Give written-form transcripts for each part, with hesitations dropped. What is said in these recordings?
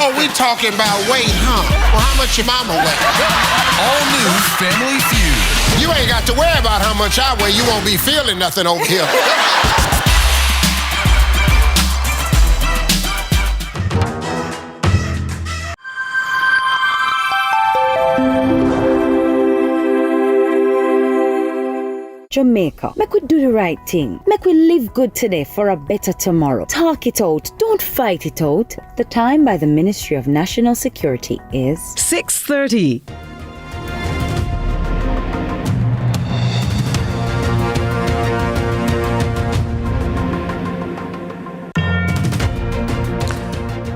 Oh, we talking about weight, huh? Well, how much your mama weigh? All new Family Feud. You ain't got to worry about how much I weigh. You won't be feeling nothing over here. Jamaica, make we do the right thing. Make we live good today for a better tomorrow. Talk it out. Don't fight it out. The time by the Ministry of National Security is 6:30.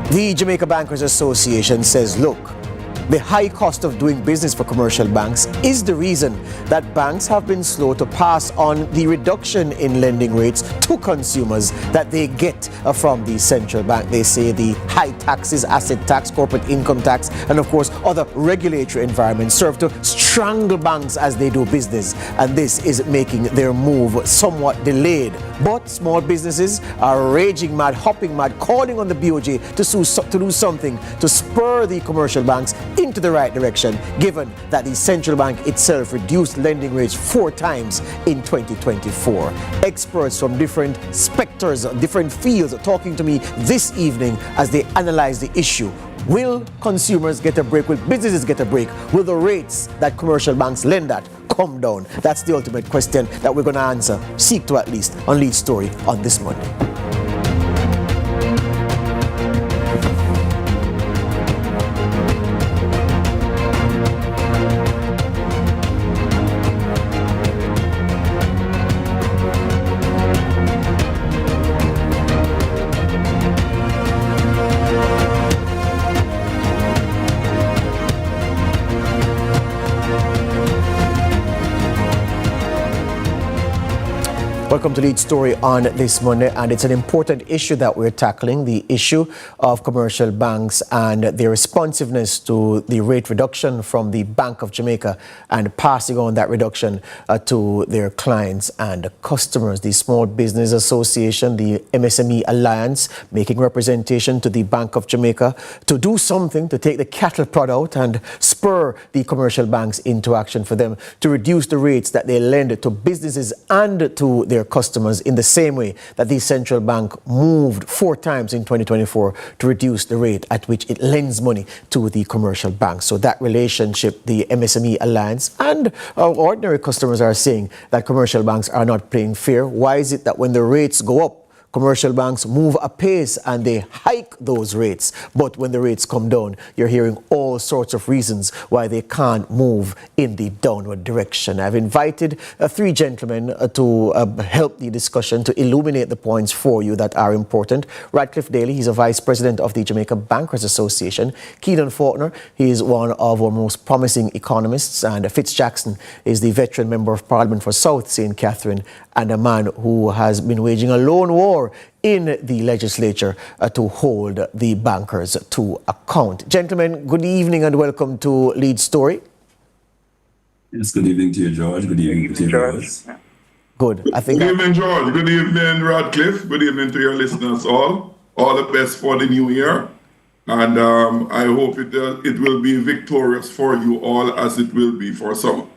The Jamaica Bankers Association says, look, the high cost of doing business for commercial banks is the reason that banks have been slow to pass on the reduction in lending rates to consumers that they get from the central bank. They say the high taxes, asset tax, corporate income tax, and of course other regulatory environments serve to strangle banks as they do business. And this is making their move somewhat delayed. But small businesses are raging mad, hopping mad, calling on the BOJ to do something to spur the commercial banks into the right direction, given that the central bank itself reduced lending rates 4 times in 2024. Experts from different sectors, different fields are talking to me this evening as they analyze the issue. Will consumers get a break? Will businesses get a break? Will the rates that commercial banks lend at come down? That's the ultimate question that we're going to answer, seek to at least, on Lead Story on this Monday. Welcome to Lead Story on this Monday, and it's an important issue that we're tackling, the issue of commercial banks and their responsiveness to the rate reduction from the Bank of Jamaica and passing on that reduction to their clients and customers. The Small Business Association, the MSME Alliance, making representation to the Bank of Jamaica to do something to take the cattle prod out and spur the commercial banks into action for them to reduce the rates that they lend to businesses and to their customers in the same way that the central bank moved 4 times in 2024 to reduce the rate at which it lends money to the commercial banks. So that relationship, the MSME Alliance and ordinary customers are saying that commercial banks are not playing fair. Why is it that when the rates go up, commercial banks move apace and they hike those rates, but when the rates come down, you're hearing all sorts of reasons why they can't move in the downward direction? I've invited 3 gentlemen to help the discussion, to illuminate the points for you that are important. Radcliffe Daly, he's a vice president of the Jamaica Bankers Association. Keenan Faulkner, he is one of our most promising economists, and Fitz Jackson is the veteran member of Parliament for South St. Catherine and a man who has been waging a lone war in the legislature to hold the bankers to account. Gentlemen, good evening and welcome to Lead Story. Yes, good evening to you, George. Good evening to you, George. Good. Good evening, George. Good evening, Radcliffe. Good evening to your listeners all. All the best for the new year. And I hope it will be victorious for you all as it will be for some.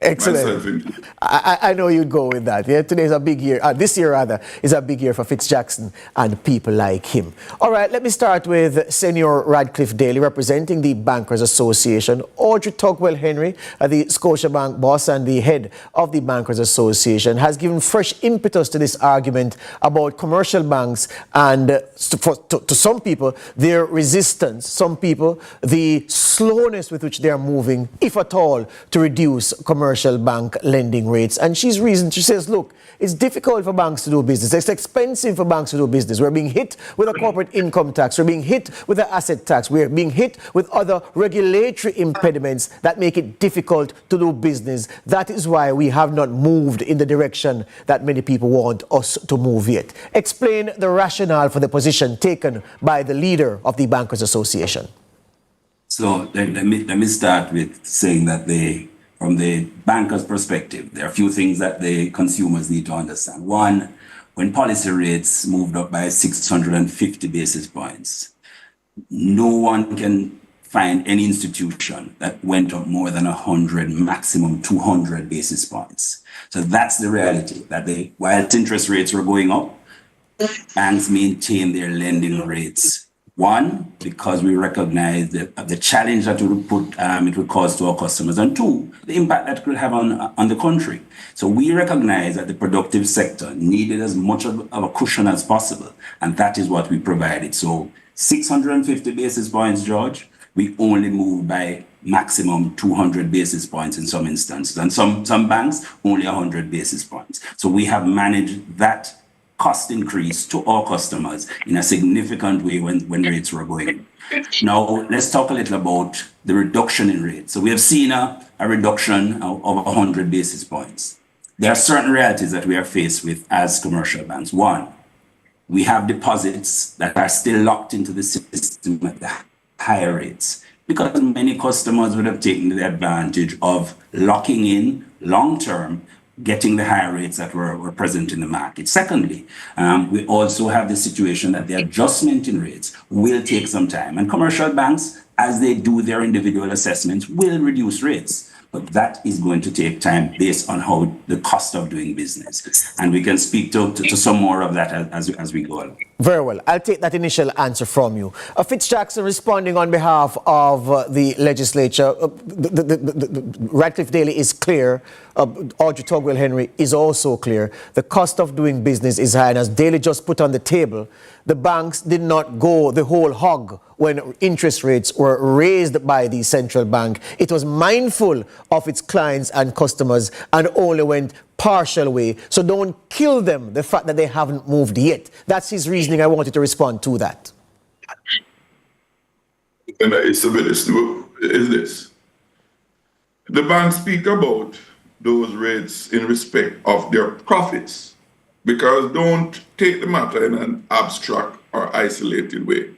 Excellent. I know you'd go with that. Yeah, today's a big year. This year, rather, is a big year for Fitz Jackson and people like him. All right, let me start with Senior Radcliffe Daly, representing the Bankers Association. Audrey Tugwell Henry, the Scotiabank boss and the head of the Bankers Association, has given fresh impetus to this argument about commercial banks and, to some people, their resistance. Some people, the slowness with which they are moving, if at all, to reduce commercial bank lending rates. And she says, look, it's difficult for banks to do business. It's expensive for banks to do business. We're being hit with a corporate income tax. We're being hit with an asset tax. We're being hit with other regulatory impediments that make it difficult to do business. That is why we have not moved in the direction that many people want us to move yet. Explain the rationale for the position taken by the leader of the Bankers Association. So let me start with saying that from the banker's perspective, there are a few things that the consumers need to understand. One, when policy rates moved up by 650 basis points, No one can find any institution that went up more than 100, maximum 200 basis points. So that's the reality, that while interest rates were going up, banks maintain their lending rates. One, because we recognize the challenge that it would cause to our customers, and two, the impact that it could have on the country. So we recognize that the productive sector needed as much of a cushion as possible, and that is what we provided. So 650 basis points, George, we only moved by maximum 200 basis points in some instances, and some banks only 100 basis points. So we have managed that cost increase to our customers in a significant way when rates were going. Now, let's talk a little about the reduction in rates. So we have seen a reduction of 100 basis points. There are certain realities that we are faced with as commercial banks. One, we have deposits that are still locked into the system at the higher rates, because many customers would have taken the advantage of locking in long-term, getting the higher rates that were present in the market. Secondly, we also have the situation that the adjustment in rates will take some time. And commercial banks, as they do their individual assessments, will reduce rates. But that is going to take time based on how the cost of doing business. And we can speak to some more of that as we go along. Very well. I'll take that initial answer from you. Fitz Jackson responding on behalf of the legislature. Radcliffe Daly is clear. Audrey Tugwell Henry is also clear. The cost of doing business is high. And as Daly just put on the table, the banks did not go the whole hog when interest rates were raised by the central bank. It was mindful of its clients and customers and only went partial way. So don't kill them, the fact that they haven't moved yet. That's his reasoning. I wanted to respond to that. And is this. The banks speak about those rates in respect of their profits, because don't take the matter in an abstract or isolated way.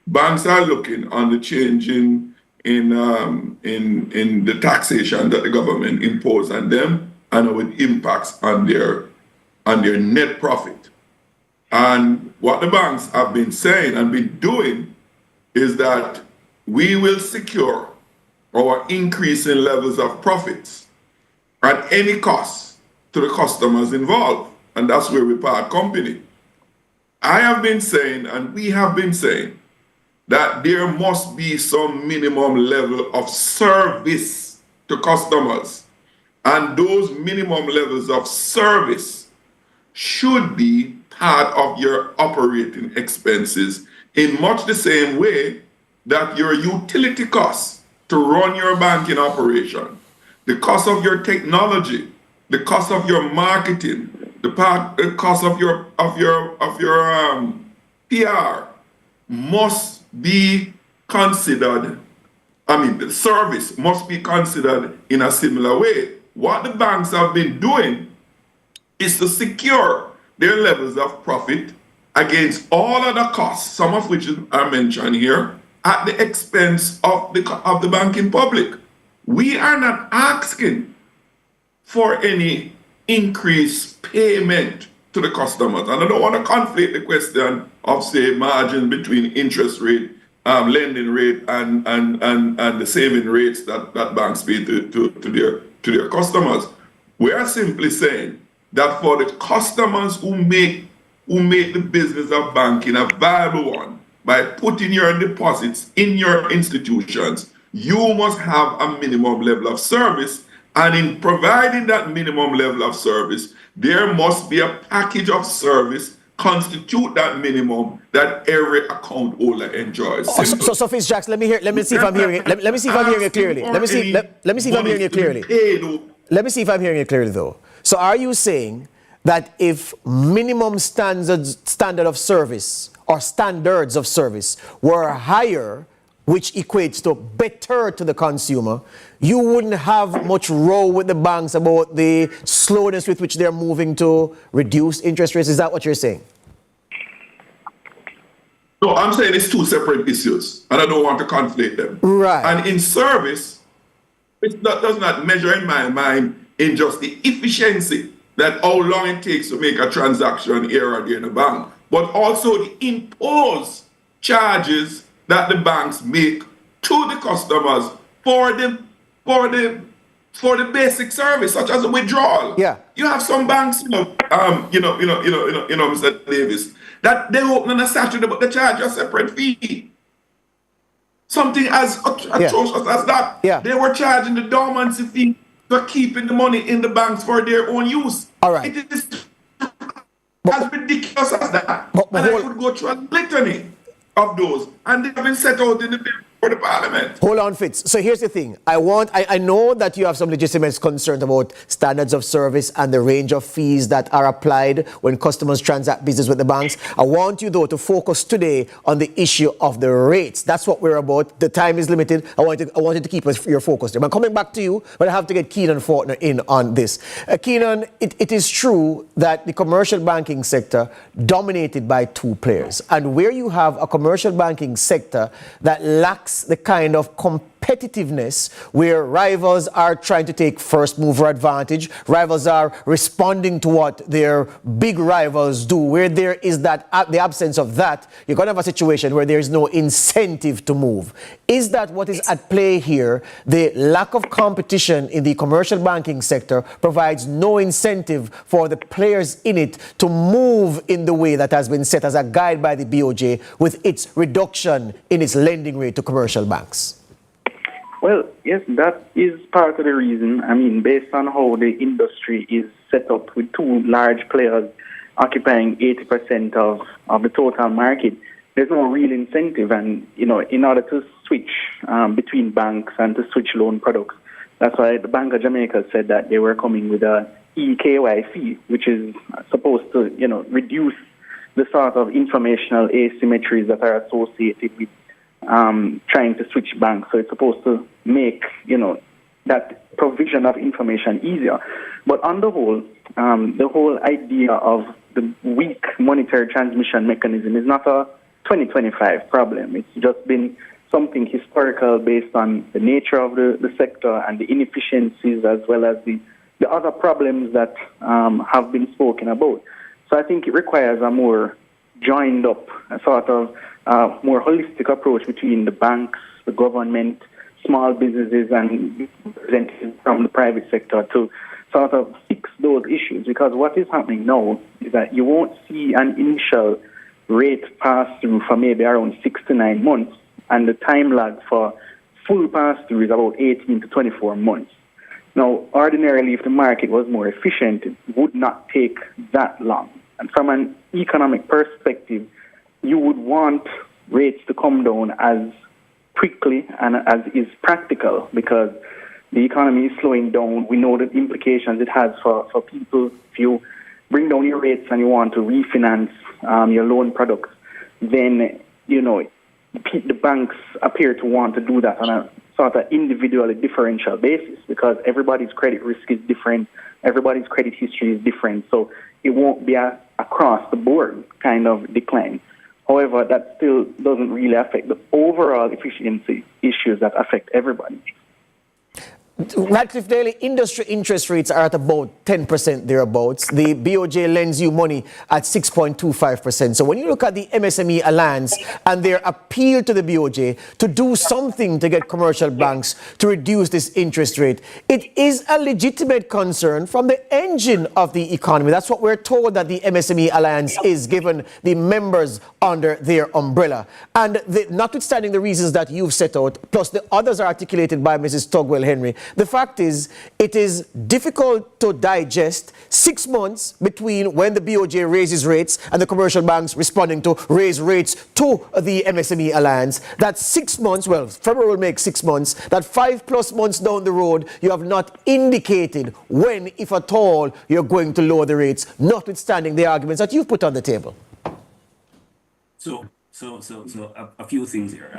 Banks are looking on the change in the taxation that the government imposed on them and how it impacts on their net profit. And what the banks have been saying and been doing is that we will secure our increasing levels of profits at any cost to the customers involved. And that's where we part company. I have been saying, and we have been saying, that there must be some minimum level of service to customers. And those minimum levels of service should be part of your operating expenses in much the same way that your utility costs to run your banking operation, the cost of your technology, the cost of your marketing, the cost of your PR must be considered. The service must be considered in a similar way. What the banks have been doing is to secure their levels of profit against all other costs, some of which are mentioned here, at the expense of the banking public. We are not asking for any increased payment to the customers. And I don't want to conflate the question of, say, margin between interest rate, lending rate, and the saving rates that banks pay to their customers. We are simply saying that for the customers who make the business of banking a viable one by putting your deposits in your institutions, you must have a minimum level of service. And in providing that minimum level of service, there must be a package of service constitute that minimum that every account holder enjoys. So Fitz Jackson, let me see if I'm hearing it. Let me see if I'm hearing it clearly. Let me see if I'm hearing it clearly. Let me see if I'm hearing it clearly though. So are you saying that if minimum standard of service or standards of service were higher, which equates to better to the consumer, you wouldn't have much row with the banks about the slowness with which they're moving to reduce interest rates? Is that what you're saying? No, I'm saying it's two separate issues, and I don't want to conflate them. Right. And in service, it does not measure in my mind in just the efficiency, that how long it takes to make a transaction here or there in a bank, but also the imposed charges that the banks make to the customers for the basic service, such as a withdrawal. Yeah. You have some banks, Mr. Davis, that they open on a Saturday, but they charge a separate fee. Something as atrocious as that. Yeah. They were charging the dormancy fee for keeping the money in the banks for their own use. All right. It is as ridiculous as that. And I could go through a litany of those, and they've been set out in the bill for the parliament. Hold on, Fitz. So here's the thing. I know that you have some legitimate concerns about standards of service and the range of fees that are applied when customers transact business with the banks. I want you, though, to focus today on the issue of the rates. That's what we're about. The time is limited. I wanted to keep your focus there. I'm coming back to you, but I have to get Keenan Fortner in on this. Keenan, it is true that the commercial banking sector dominated by two players. And where you have a commercial banking sector that lacks the kind of competitiveness where rivals are trying to take first mover advantage, rivals are responding to what their big rivals do, where there is that the absence of that, you're going to have a situation where there is no incentive to move. Is that what is at play here? The lack of competition in the commercial banking sector provides no incentive for the players in it to move in the way that has been set as a guide by the BOJ with its reduction in its lending rate to commercial banks. Well, yes, that is part of the reason. I mean, based on how the industry is set up with two large players occupying 80% of the total market, there's no real incentive. And, in order to switch between banks and to switch loan products, that's why the Bank of Jamaica said that they were coming with a EKYC, which is supposed to, reduce the sort of informational asymmetries that are associated with trying to switch banks. So it's supposed to make, that provision of information easier. But on the whole idea of the weak monetary transmission mechanism is not a 2025 problem. It's just been something historical based on the nature of the sector and the inefficiencies as well as the other problems that have been spoken about. So I think it requires a more joined up, a sort of more holistic approach between the banks, the government, small businesses, and representatives from the private sector to sort of fix those issues. Because what is happening now is that you won't see an initial rate pass-through for maybe around 6 to 9 months, and the time lag for full pass-through is about 18 to 24 months. Now, ordinarily, if the market was more efficient, it would not take that long. And from an economic perspective, you would want rates to come down as quickly and as is practical, because the economy is slowing down. We know the implications it has for people. If you bring down your rates and you want to refinance your loan products, then, the banks appear to want to do that on a sort of individually differential basis, because everybody's credit risk is different, everybody's credit history is different, so it won't be across the board kind of decline. However, that still doesn't really affect the overall efficiency issues that affect everybody. Radcliffe Daily, industry interest rates are at about 10% thereabouts. The BOJ lends you money at 6.25%. So when you look at the MSME Alliance and their appeal to the BOJ to do something to get commercial banks to reduce this interest rate, it is a legitimate concern from the engine of the economy. That's what we're told that the MSME Alliance is, given the members under their umbrella. And notwithstanding the reasons that you've set out, plus the others are articulated by Mrs. Tugwell Henry, the fact is, it is difficult to digest 6 months between when the BOJ raises rates and the commercial banks responding to raise rates to the MSME Alliance. That 6 months, well, February will make 6 months, that 5+ months down the road, you have not indicated when, if at all, you're going to lower the rates, notwithstanding the arguments that you've put on the table. So a few things here.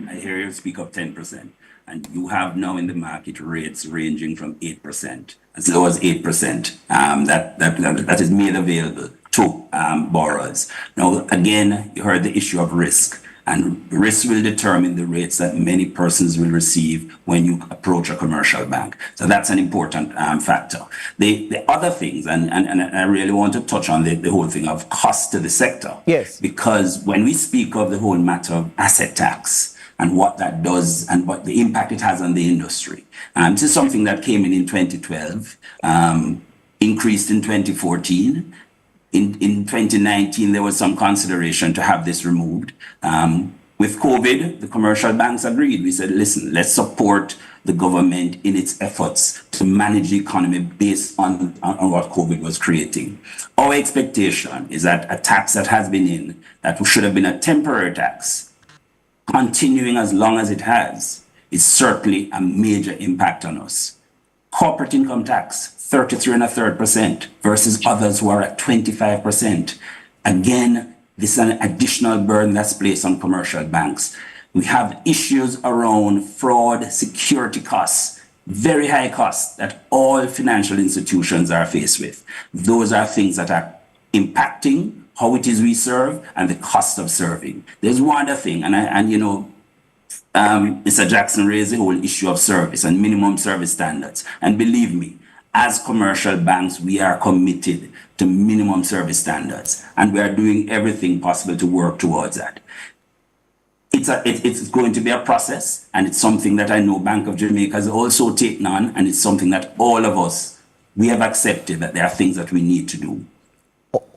I hear you speak of 10%, and you have now in the market rates ranging from 8%, as low as 8%. That is made available to borrowers. Now, again, you heard the issue of risk. and risk will determine the rates that many persons will receive when you approach a commercial bank. So that's an important factor. The other things, and I really want to touch on the whole thing of cost to the sector. Yes. Because when we speak of the whole matter of asset tax, and what that does and what the impact it has on the industry. This is something that came in 2012, increased in 2014. In 2019, there was some consideration to have this removed. With COVID, the commercial banks agreed. We said, listen, let's support the government in its efforts to manage the economy based on what COVID was creating. Our expectation is that a tax that has been in, that should have been a temporary tax, continuing as long as it has, is certainly a major impact on us. Corporate income tax, 33.33% versus others who are at 25%. Again, this is an additional burden that's placed on commercial banks. We have issues around fraud, security costs, very high costs that all financial institutions are faced with. Those are things that are impacting how it is we serve and the cost of serving. There's one other thing, Mr. Jackson raised the whole issue of service and minimum service standards. And believe me, as commercial banks, we are committed to minimum service standards, and we are doing everything possible to work towards that. It's going to be a process, and it's something that I know Bank of Jamaica has also taken on, and it's something that all of us, we have accepted that there are things that we need to do.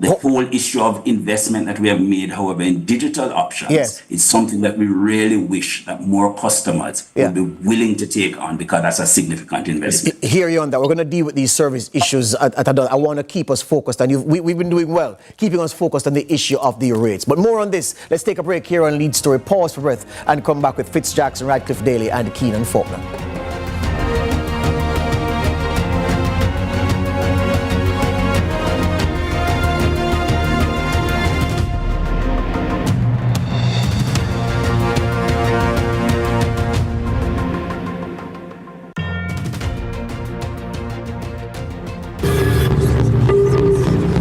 The whole issue of investment that we have made, however, in digital options is something that we really wish that more customers would be willing to take on, because that's a significant investment. Hear you on that. We're going to deal with these service issues I want to keep us focused, and we've been doing well, keeping us focused on the issue of the rates. But more on this, let's take a break here on Lead Story, pause for breath, and come back with Fitz Jackson, Radcliffe Daly, and Keenan Faulkner.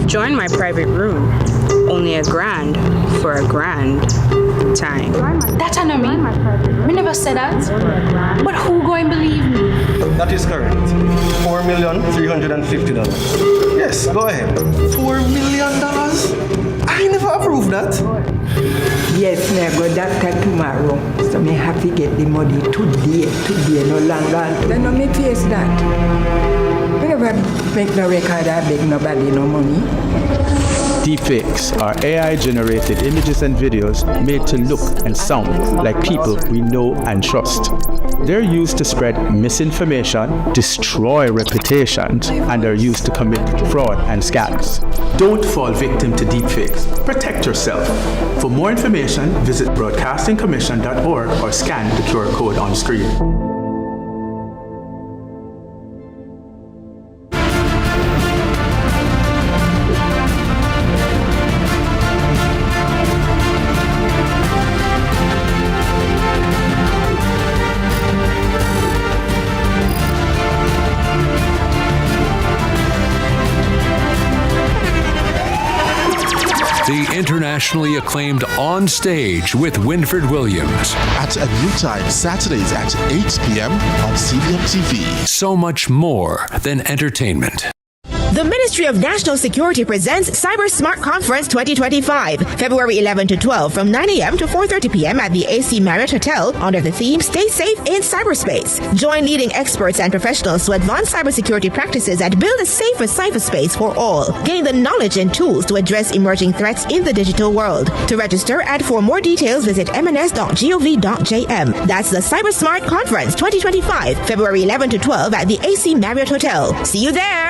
Join my private room. Only $1,000 for a grand time. That I know me. We never said that. But who going to believe me? That is correct. $4,350,000. Yes, go ahead. $4 million? I never approved that. Yes, me go doctor tomorrow. So me have to get the money today, no longer. Then no me face that. We never make no record or beg nobody no money. Deepfakes are AI-generated images and videos made to look and sound like people we know and trust. They're used to spread misinformation, destroy reputations, and are used to commit fraud and scams. Don't fall victim to deepfakes. Protect yourself. For more information, visit broadcastingcommission.org or scan the QR code on screen. The internationally acclaimed On Stage with Winfred Williams. At a new time, Saturdays at 8 p.m. on CVM TV. So much more than entertainment. The Ministry of National Security presents Cyber Smart Conference 2025, February 11 to 12 from 9 a.m. to 4:30 p.m. at the AC Marriott Hotel under the theme Stay Safe in Cyberspace. Join leading experts and professionals to advance cybersecurity practices and build a safer cyberspace for all. Gain the knowledge and tools to address emerging threats in the digital world. To register and for more details, visit mns.gov.jm. That's the Cyber Smart Conference 2025, February 11 to 12 at the AC Marriott Hotel. See you there!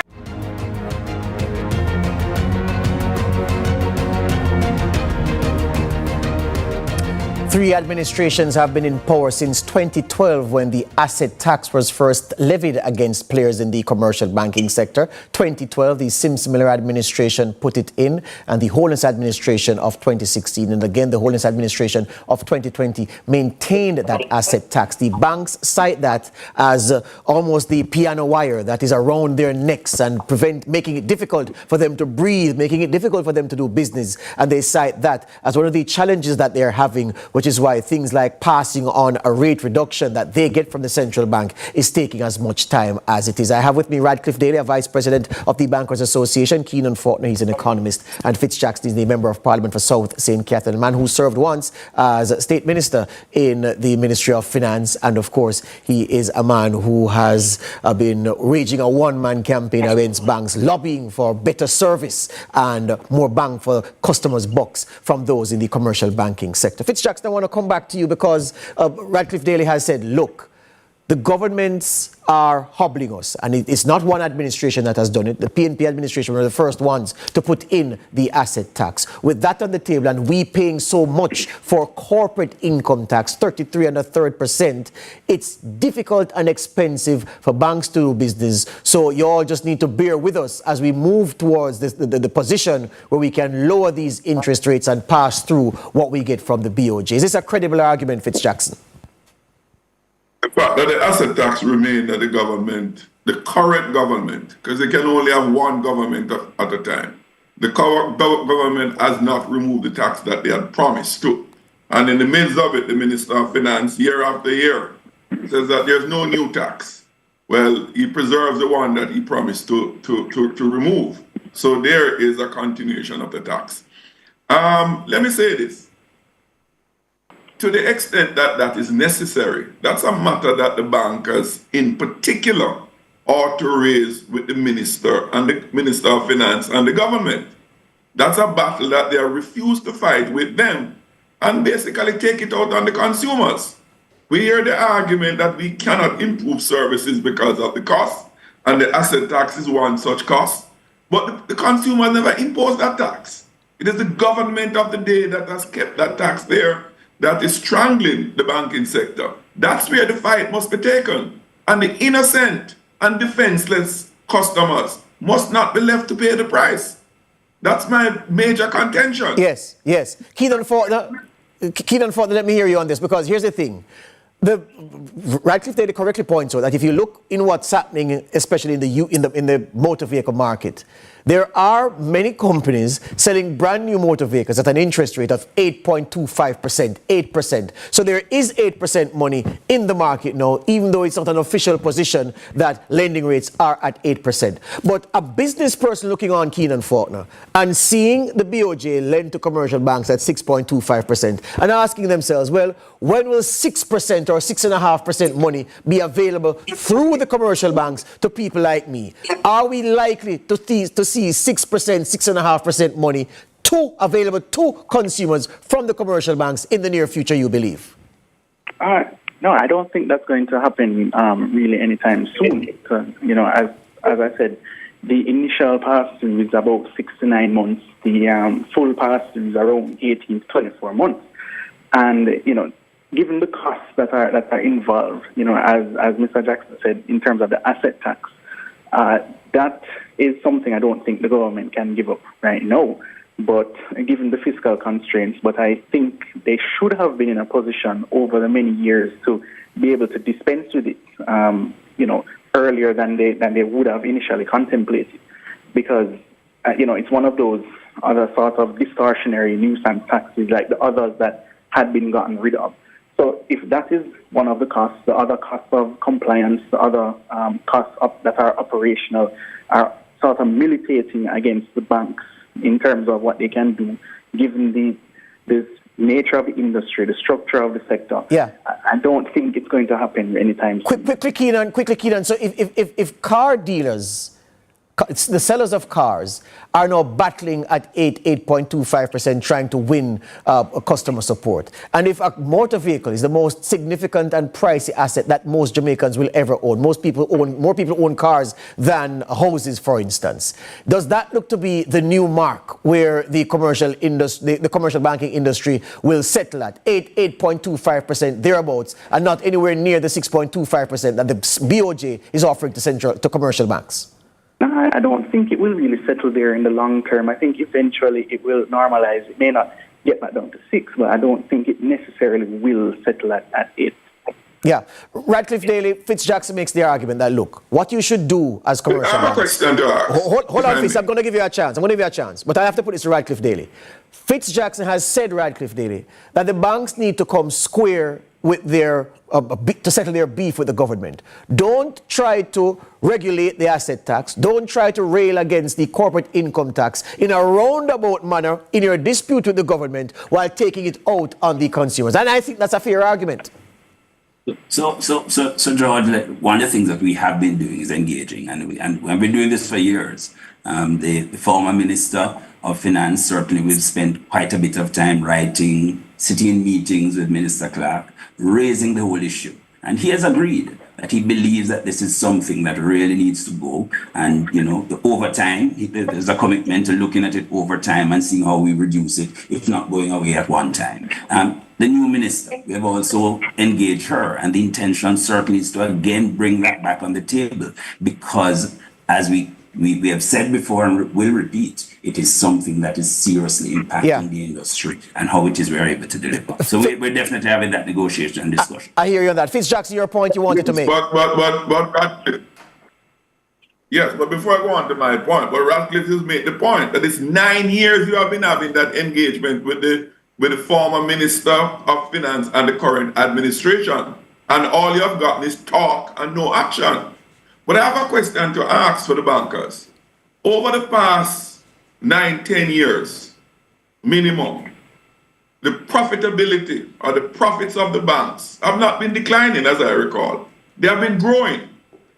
Three administrations have been in power since 2012 when the asset tax was first levied against players in the commercial banking sector. 2012, the Sims-Miller administration put it in, and the Holness administration of 2016, and again the Holness administration of 2020 maintained that asset tax. The banks cite that as almost the piano wire that is around their necks and making it difficult for them to breathe, making it difficult for them to do business. And they cite that as one of the challenges that they're having which is why things like passing on a rate reduction that they get from the central bank is taking as much time as it is. I have with me Radcliffe Daly, a Vice President of the Bankers Association, Keenan Faulkner, he's an economist, and Fitz Jackson is the Member of Parliament for South St. Catherine, a man who served once as State Minister in the Ministry of Finance, and of course he is a man who has been raging a one-man campaign against banks, lobbying for better service and more bang for customers' bucks from those in the commercial banking sector. Fitz Jackson, I want to come back to you because Radcliffe Daly has said, look, the governments are hobbling us, and it's not one administration that has done it. The PNP administration were the first ones to put in the asset tax. With that on the table, and we paying so much for corporate income tax, 33 1/3%, it's difficult and expensive for banks to do business. So you all just need to bear with us as we move towards the position where we can lower these interest rates and pass through what we get from the BOJ. Is this a credible argument, Fitz Jackson? The fact that the asset tax remained at the government, the current government, because they can only have one government at a time. The current government has not removed the tax that they had promised to. And in the midst of it, the Minister of Finance, year after year, says that there's no new tax. Well, he preserves the one that he promised to remove. So there is a continuation of the tax. Let me say this. To the extent that that is necessary, that's a matter that the bankers in particular ought to raise with the minister and the Minister of Finance and the government. That's a battle that they have refused to fight with them and basically take it out on the consumers. We hear the argument that we cannot improve services because of the cost, and the asset tax is one such cost, but the consumer never imposed that tax. It is the government of the day that has kept that tax there, that is strangling the banking sector. That's where the fight must be taken. And the innocent and defenseless customers must not be left to pay the price. That's my major contention. Yes, yes. Keenan Faulkner, let me hear you on this, because here's the thing. Radcliffe Daly correctly points out that if you look in what's happening, especially in the motor vehicle market, there are many companies selling brand new motor vehicles at an interest rate of 8.25%, 8%. So there is 8% money in the market now, even though it's not an official position that lending rates are at 8%. But a business person looking on, Keenan Faulkner, and seeing the BOJ lend to commercial banks at 6.25% and asking themselves, well, when will 6% or 6.5% money be available through the commercial banks to people like me? Are we likely to see 6%, 6.5% money available to consumers from the commercial banks in the near future, you believe? No, I don't think that's going to happen really anytime soon. Because, as I said, the initial pass-through is about 6 to 9 months. The full pass-through is around 18 to 24 months. And, given the costs that are involved, as Mr. Jackson said, in terms of the asset tax, that is something I don't think the government can give up right now. But given the fiscal constraints, but I think they should have been in a position over the many years to be able to dispense with it, earlier than they would have initially contemplated, because it's one of those other sort of distortionary nuisance taxes like the others that had been gotten rid of. So if that is one of the costs, the other costs of compliance, the other costs that are operational are sort of militating against the banks in terms of what they can do, given this nature of the industry, the structure of the sector. Yeah. I don't think it's going to happen anytime soon. Quickly, Keenan. So if car dealers, the sellers of cars, are now battling at 8.25%, trying to win customer support, and if a motor vehicle is the most significant and pricey asset that most Jamaicans will ever own, more people own cars than houses, for instance, does that look to be the new mark where the commercial banking industry will settle at 8.25% thereabouts, and not anywhere near the 6.25% that the BOJ is offering to commercial banks? No, I don't think it will really settle there in the long term. I think eventually it will normalize. It may not get back down to 6, but I don't think it necessarily will settle at 8. Yeah. Radcliffe Daly, Fitz Jackson makes the argument that, look, what you should do as commercial banks... I have a question to ask. Hold on, Fitz, I'm going to give you a chance. But I have to put this to Radcliffe Daly. Fitzjackson has said, Radcliffe Daly, that the banks need to come square with their to settle their beef with the government. Don't try to regulate the asset tax. Don't try to rail against the corporate income tax in a roundabout manner in your dispute with the government while taking it out on the consumers. And I think that's a fair argument. So, George, one of the things that we have been doing is engaging, and we've been doing this for years. The former Minister of Finance, certainly we've spent quite a bit of time writing, sitting in meetings with Minister Clark, raising the whole issue. And he has agreed that he believes that this is something that really needs to go. And, over time, there's a commitment to looking at it over time and seeing how we reduce it, if not going away at one time. The new minister, we have also engaged her, and the intention certainly is to again bring that back on the table, because as we have said before and will repeat, it is something that is seriously impacting the industry and how it is we're able to deliver. So we're definitely having that negotiation and discussion. I hear you on that. Fitzjackson, your point you wanted to make. Yes, but before I go on to my point, but Radcliffe has made the point that it's 9 years you have been having that engagement with the former Minister of Finance and the current administration. And all you have gotten is talk and no action. But I have a question to ask for the bankers. Over the past 9-10 years, minimum, the profitability or the profits of the banks have not been declining, as I recall. They have been growing.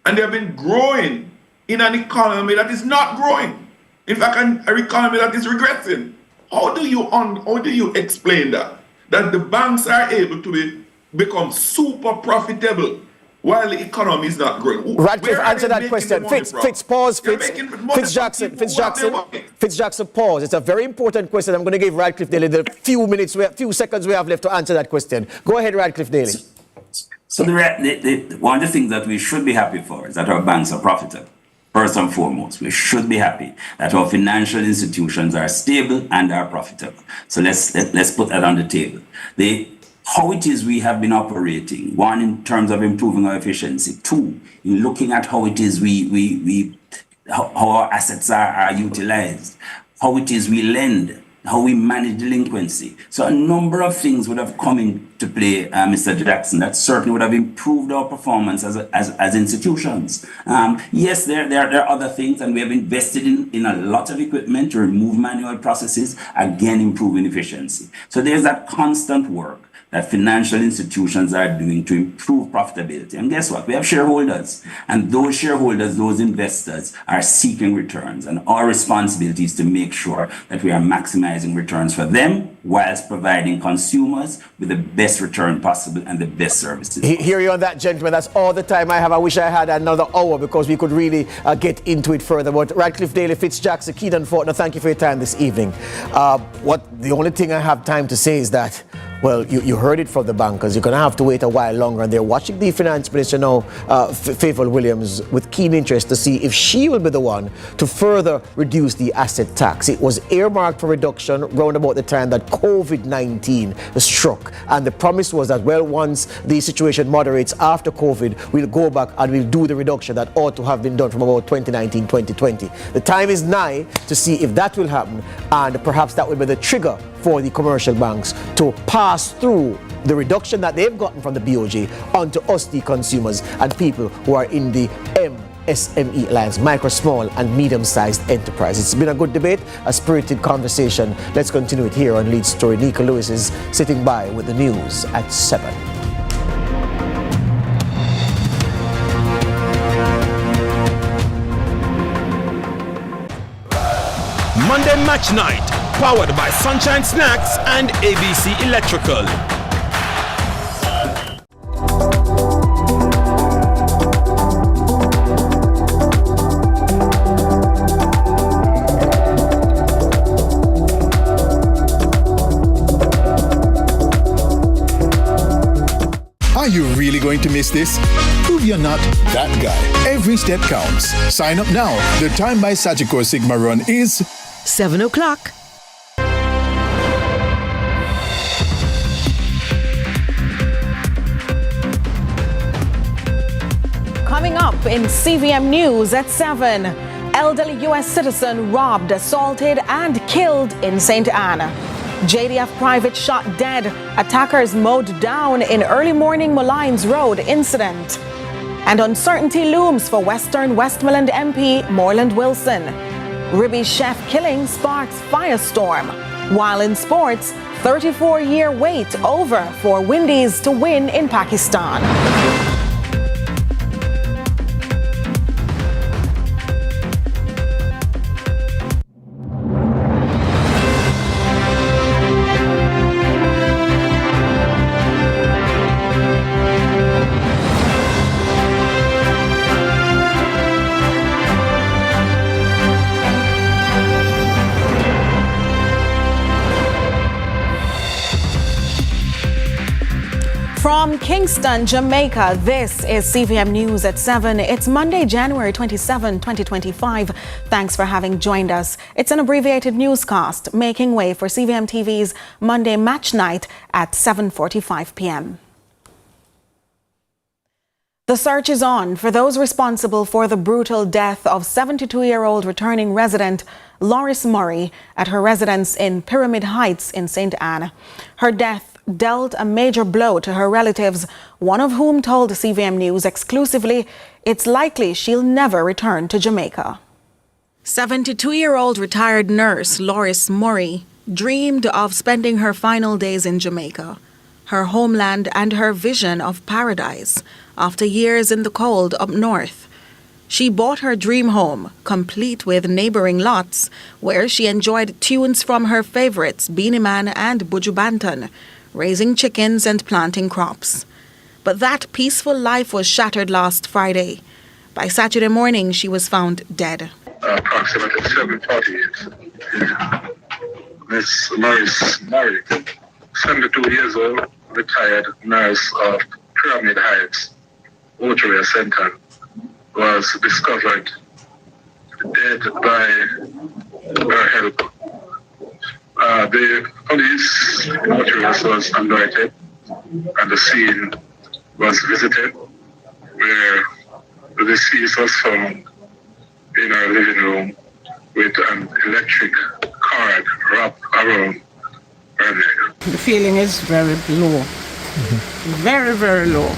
And they have been growing in an economy that is not growing. In fact, an economy that is regressing. How do you explain that? That the banks are able to become super profitable while the economy is not growing? Radcliffe, answer that question. Fitzjackson, pause. It's a very important question. I'm going to give Radcliffe Daly the few seconds we have left to answer that question. Go ahead, Radcliffe Daly. So one of the things that we should be happy for is that our banks are profitable. First and foremost, we should be happy that our financial institutions are stable and are profitable. So let's put that on the table. How it is we have been operating, one, in terms of improving our efficiency, two, in looking at how it is how our assets are utilized, how it is we lend, how we manage delinquency. So a number of things would have come into play, Mr. Jackson, that certainly would have improved our performance as institutions. Yes, there are other things, and we have invested in a lot of equipment to remove manual processes, again improving efficiency. So there's that constant work that financial institutions are doing to improve profitability. And guess what? We have shareholders. And those shareholders, those investors, are seeking returns. And our responsibility is to make sure that we are maximizing returns for them whilst providing consumers with the best return possible and the best services. Hear you on that, gentlemen. That's all the time I have. I wish I had another hour because we could really get into it further. But Radcliffe Daly, Fitzjackson, Keenan Fortner, thank you for your time this evening. The only thing I have time to say is that, well, you heard it from the bankers. You're going to have to wait a while longer. And they're watching the finance minister now, Favour Williams, with keen interest to see if she will be the one to further reduce the asset tax. It was earmarked for reduction round about the time that COVID-19 struck. And the promise was that, well, once the situation moderates after COVID, we'll go back and we'll do the reduction that ought to have been done from about 2019, 2020. The time is nigh to see if that will happen. And perhaps that will be the trigger for the commercial banks to pass through the reduction that they've gotten from the BOJ onto us, the consumers, and people who are in the MSME lines, micro, small, and medium-sized enterprise. It's been a good debate, a spirited conversation. Let's continue it here on Lead Story. Nika Lewis is sitting by with the news at 7. Monday Match Night, powered by Sunshine Snacks and ABC Electrical. Are you really going to miss this? Prove you're not that guy. Every step counts. Sign up now. The time by Sagicor Sigma run is 7 o'clock. Coming up in CVM News at 7, elderly U.S. citizen robbed, assaulted, and killed in St. Anne. JDF private shot dead. Attackers mowed down in early morning Molynes Road incident. And uncertainty looms for Western Westmoreland MP Moreland Wilson. Ribby chef killing sparks firestorm. While in sports, 34-year wait over for Windies to win in Pakistan. From Kingston, Jamaica, this is CVM News at 7. It's Monday, January 27, 2025. Thanks for having joined us. It's an abbreviated newscast making way for CVM TV's Monday Match Night at 7:45 p.m. The search is on for those responsible for the brutal death of 72-year-old returning resident Loris Murray at her residence in Pyramid Heights in St. Anne. Her death dealt a major blow to her relatives, one of whom told CVM News exclusively it's likely she'll never return to Jamaica. 72-year-old retired nurse Loris Murray dreamed of spending her final days in Jamaica, her homeland and her vision of paradise after years in the cold up north. She bought her dream home, complete with neighboring lots, where she enjoyed tunes from her favorites Beanie Man and Buju Banton, raising chickens and planting crops. But that peaceful life was shattered last Friday. By Saturday morning, she was found dead. Approximately 7:48. Miss Loris Murray, 72 years old, retired nurse of Pyramid Heights, Oteria Center, was discovered dead by her helper. The police motorist was alerted and the scene was visited, where the deceased was found in her living room with an electric cord wrapped around her neck. The feeling is very low, very, very low.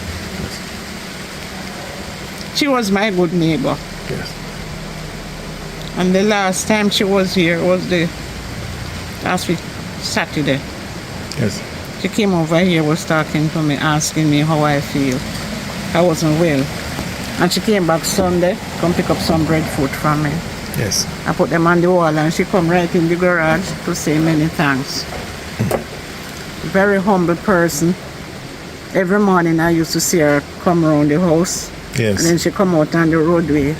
She was my good neighbor. Yes. And the last time she was here was last week, Saturday. Yes. She came over here, was talking to me, asking me how I feel. I wasn't well. And she came back Sunday, come pick up some breadfruit from me. Yes. I put them on the wall and she come right in the garage to say many thanks. Very humble person. Every morning I used to see her come around the house. Yes. And then she come out on the roadway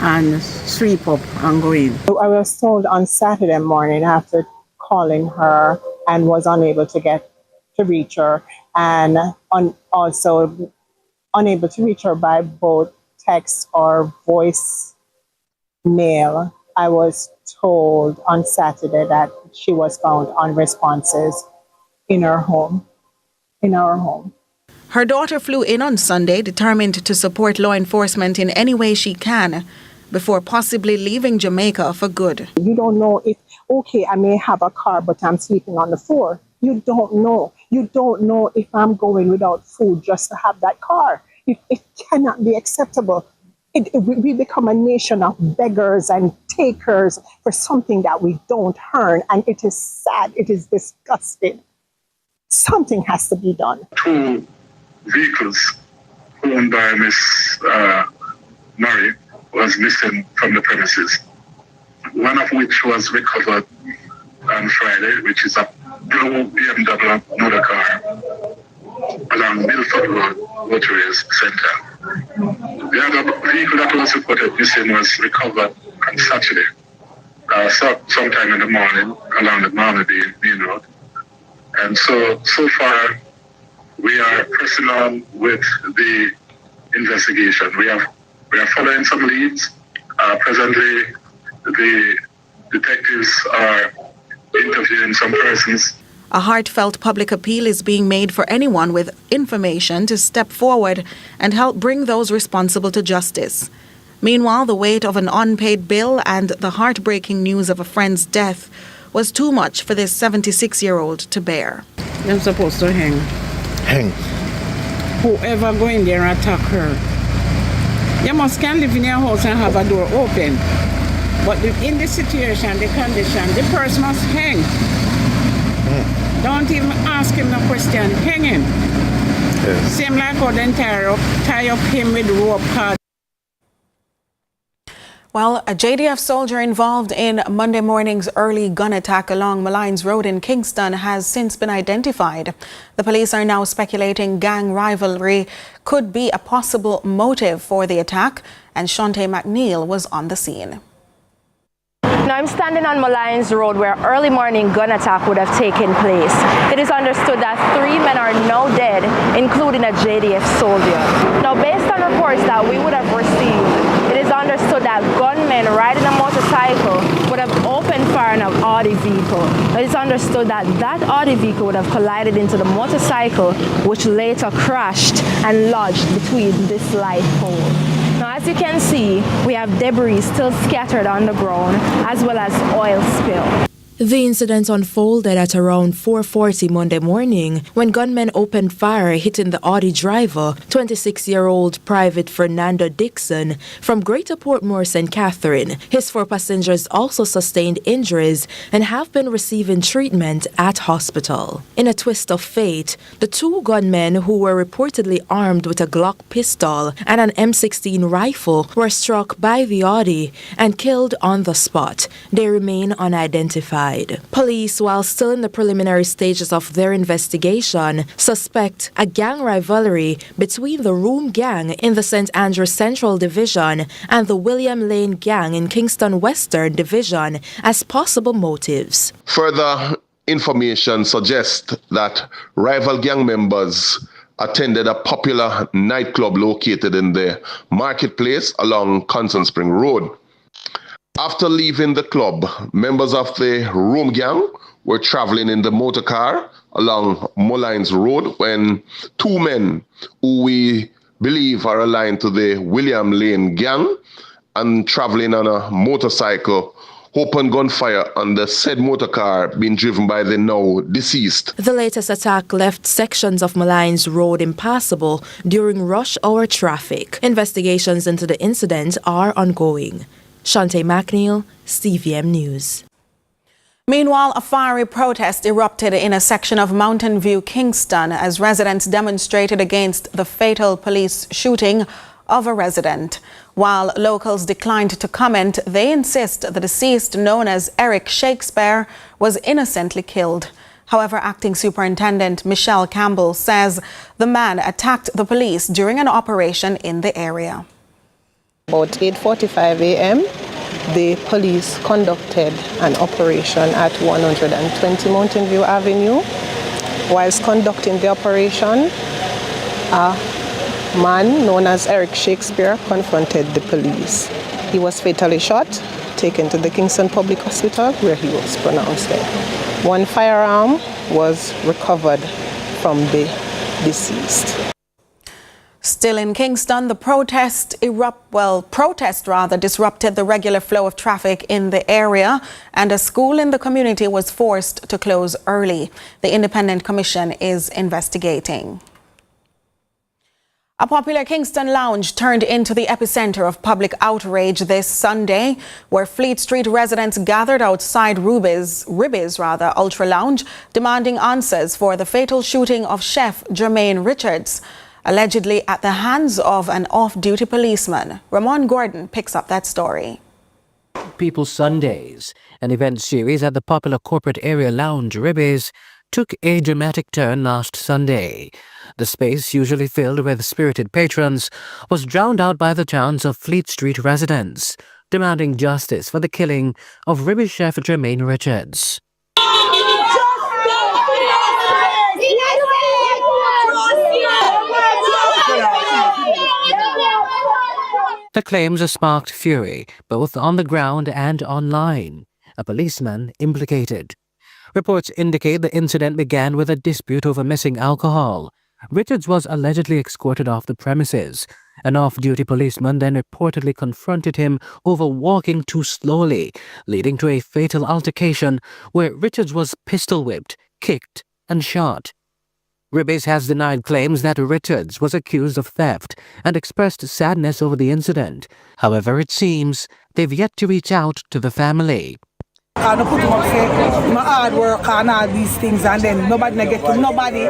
and sweep up and go in. I was told on Saturday morning after calling her and was unable to reach her, and also unable to reach her by both text or voice mail. I was told on Saturday that she was found unresponsive in her home. Her daughter flew in on Sunday, determined to support law enforcement in any way she can, before possibly leaving Jamaica for good. You don't know if, okay, I may have a car, but I'm sleeping on the floor. You don't know. You don't know if I'm going without food just to have that car. It cannot be acceptable. We become a nation of beggars and takers for something that we don't earn, and it is sad. It is disgusting. Something has to be done. 2 vehicles owned by Miss Murray was missing from the premises. One of which was recovered on Friday, which is a blue BMW motor car along Milford Road, Waterways Center. The other vehicle that was reported missing was recovered on Saturday, sometime in the morning along the Marmaby Main Road. And so far, we are pressing on with the investigation. We are following some leads. Presently, the detectives are interviewing some persons. A heartfelt public appeal is being made for anyone with information to step forward and help bring those responsible to justice. Meanwhile, the weight of an unpaid bill and the heartbreaking news of a friend's death was too much for this 76-year-old to bear. They're supposed to hang. Hang. Whoever go in there and attack her. You must can live in your house and have a door open. But in this situation, the condition, the person must hang. Don't even ask him no question. Hang him. Yes. Same like how they tie up him with rope cord. Well, a JDF soldier involved in Monday morning's early gun attack along Malines Road in Kingston has since been identified. The police are now speculating gang rivalry could be a possible motive for the attack, and Shante McNeil was on the scene. Now I'm standing on Malines Road where early morning gun attack would have taken place. It is understood that 3 men are now dead, including a JDF soldier. Now based on reports that we would have received, it is understood that gunmen riding a motorcycle would have opened fire on an Audi vehicle. It is understood that that Audi vehicle would have collided into the motorcycle, which later crashed and lodged between this light pole. Now, as you can see, we have debris still scattered on the ground, as well as oil spill. The incident unfolded at around 4:40 Monday morning when gunmen opened fire, hitting the Audi driver, 26-year-old Private Fernando Dixon, from Greater Portmore St. Catherine. His 4 passengers also sustained injuries and have been receiving treatment at hospital. In a twist of fate, the 2 gunmen, who were reportedly armed with a Glock pistol and an M16 rifle, were struck by the Audi and killed on the spot. They remain unidentified. Police, while still in the preliminary stages of their investigation, suspect a gang rivalry between the Room Gang in the St. Andrews Central Division and the William Lane Gang in Kingston Western Division as possible motives. Further information suggests that rival gang members attended a popular nightclub located in the marketplace along Constant Spring Road. After leaving the club, members of the Room Gang were traveling in the motor car along Malines Road when 2 men who we believe are aligned to the William Lane Gang and traveling on a motorcycle opened gunfire on the said motor car being driven by the now deceased. The latest attack left sections of Malines Road impassable during rush hour traffic. Investigations into the incident are ongoing. Shante McNeil, CVM News. Meanwhile, a fiery protest erupted in a section of Mountain View, Kingston, as residents demonstrated against the fatal police shooting of a resident. While locals declined to comment, they insist the deceased, known as Eric Shakespeare, was innocently killed. However, Acting Superintendent Michelle Campbell says the man attacked the police during an operation in the area. About 8:45 a.m., the police conducted an operation at 120 Mountain View Avenue. Whilst conducting the operation, a man known as Eric Shakespeare confronted the police. He was fatally shot, taken to the Kingston Public Hospital, where he was pronounced dead. 1 firearm was recovered from the deceased. Still in Kingston, the protest disrupted the regular flow of traffic in the area, and a school in the community was forced to close early. The Independent Commission is investigating. A popular Kingston lounge turned into the epicenter of public outrage this Sunday, where Fleet Street residents gathered outside Ribby's Ultra Lounge, demanding answers for the fatal shooting of Chef Jermaine Richards, allegedly at the hands of an off-duty policeman. Ramon Gordon picks up that story. People Sundays, an event series at the popular corporate area lounge Ribby's, took a dramatic turn last Sunday. The space, usually filled with spirited patrons, was drowned out by the chants of Fleet Street residents, demanding justice for the killing of Ribby chef Jermaine Richards. The claims sparked fury, both on the ground and online. A policeman implicated. Reports indicate the incident began with a dispute over missing alcohol. Richards was allegedly escorted off the premises, An off-duty policeman then reportedly confronted him over walking too slowly, leading to a fatal altercation where Richards was pistol-whipped, kicked, and shot. Ribes has denied claims that Richards was accused of theft and expressed sadness over the incident. However, it seems they've yet to reach out to the family. I don't put him up, say, my hard work and all these things, and then nobody get to nobody.